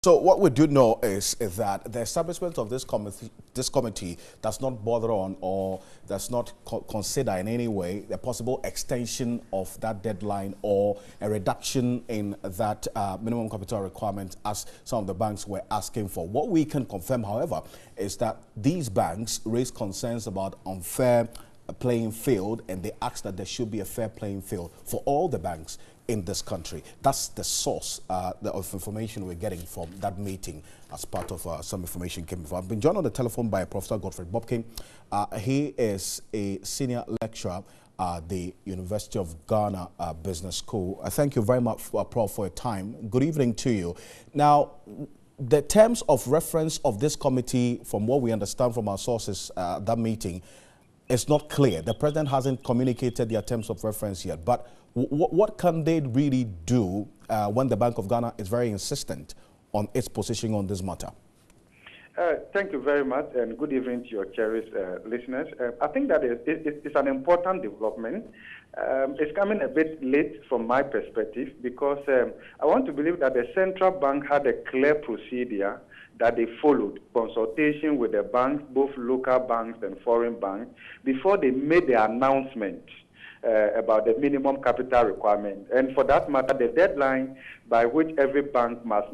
So what we do know is that the establishment of this committee does not bother on or does not consider in any way the possible extension of that deadline or a reduction in that minimum capital requirement as some of the banks were asking for. What we can confirm, however, is that these banks raise concerns about unfair playing field, and they ask that there should be a fair playing field for all the banks in this country. That's the source of information we're getting from that meeting as part of some information came before. I've been joined on the telephone by Professor Godfrey Bobking. He is a senior lecturer at the University of Ghana Business School. Thank you very much, Prof, for your time. Good evening to you. Now, the terms of reference of this committee, from what we understand from our sources, that meeting, it's not clear. The president hasn't communicated their terms of reference yet. But what can they really do when the Bank of Ghana is very insistent on its position on this matter? Thank you very much, and good evening to your cherished listeners. I think that it's an important development. It's coming a bit late from my perspective because I want to believe that the central bank had a clear procedure that they followed, consultation with the banks, both local banks and foreign banks, before they made the announcement about the minimum capital requirement. And for that matter, the deadline by which every bank must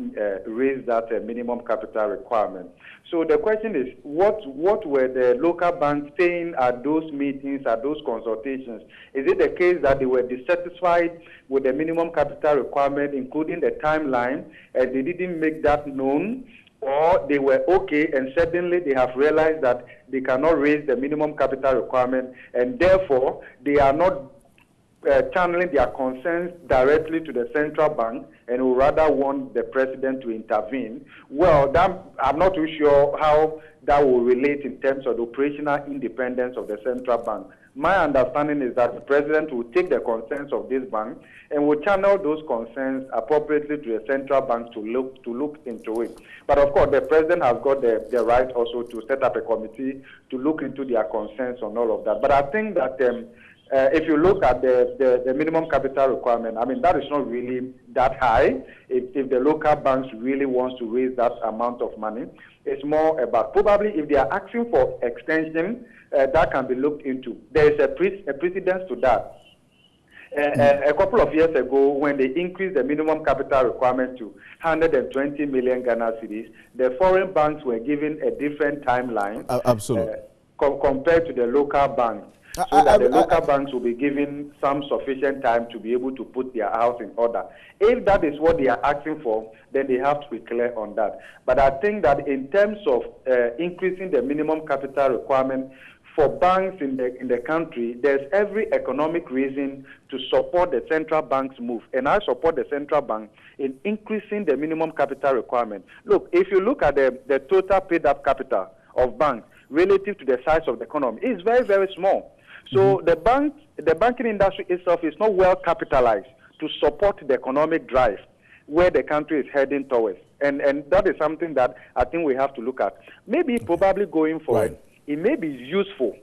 raise that minimum capital requirement. So the question is, what were the local banks saying at those meetings, at those consultations? Is it the case that they were dissatisfied with the minimum capital requirement, including the timeline, and they didn't make that known? Or they were okay and suddenly they have realized that they cannot raise the minimum capital requirement and therefore they are not channeling their concerns directly to the central bank and would rather want the president to intervene. Well, I'm not too sure how that will relate in terms of the operational independence of the central bank. My understanding is that the president will take the concerns of this bank and will channel those concerns appropriately to the central bank to look into it. But of course, the president has got the right also to set up a committee to look into their concerns on all of that. But I think that if you look at the minimum capital requirement, I mean, that is not really that high. If the local banks really wants to raise that amount of money, it's more about probably if they are asking for extension, that can be looked into. There is a precedence to that. A couple of years ago, when they increased the minimum capital requirement to 120 million Ghana cedis, the foreign banks were given a different timeline. Absolutely. Compared to the local banks. So that the local banks will be given some sufficient time to be able to put their house in order. If that is what they are asking for, then they have to be clear on that. But I think that in terms of increasing the minimum capital requirement for banks in the country, there's every economic reason to support the central bank's move. And I support the central bank in increasing the minimum capital requirement. Look, if you look at the total paid-up capital of banks relative to the size of the economy, it's very, very small. So the banking industry itself is not well capitalized to support the economic drive where the country is heading towards. And that is something that I think we have to look at. Maybe probably going forward, it may be useful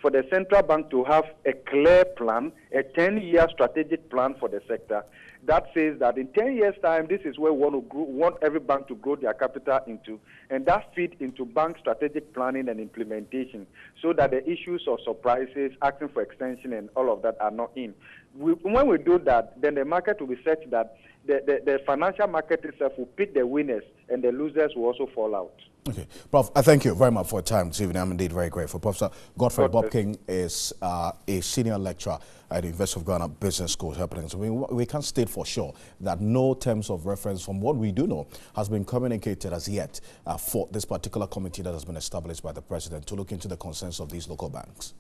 for the central bank to have a clear plan, a 10-year strategic plan for the sector that says that in 10 years' time, this is where we want every bank to grow their capital into, and that feeds into bank strategic planning and implementation so that the issues of surprises, asking for extension and all of that are not in. When we do that, then the market will be such that the financial market itself will pick the winners and the losers will also fall out. Okay. Prof, I thank you very much for your time this evening. I'm indeed very grateful. Professor Godfrey Bobking is a senior lecturer at the University of Ghana Business School. So we can state for sure that no terms of reference, from what we do know, has been communicated as yet for this particular committee that has been established by the president to look into the concerns of these local banks.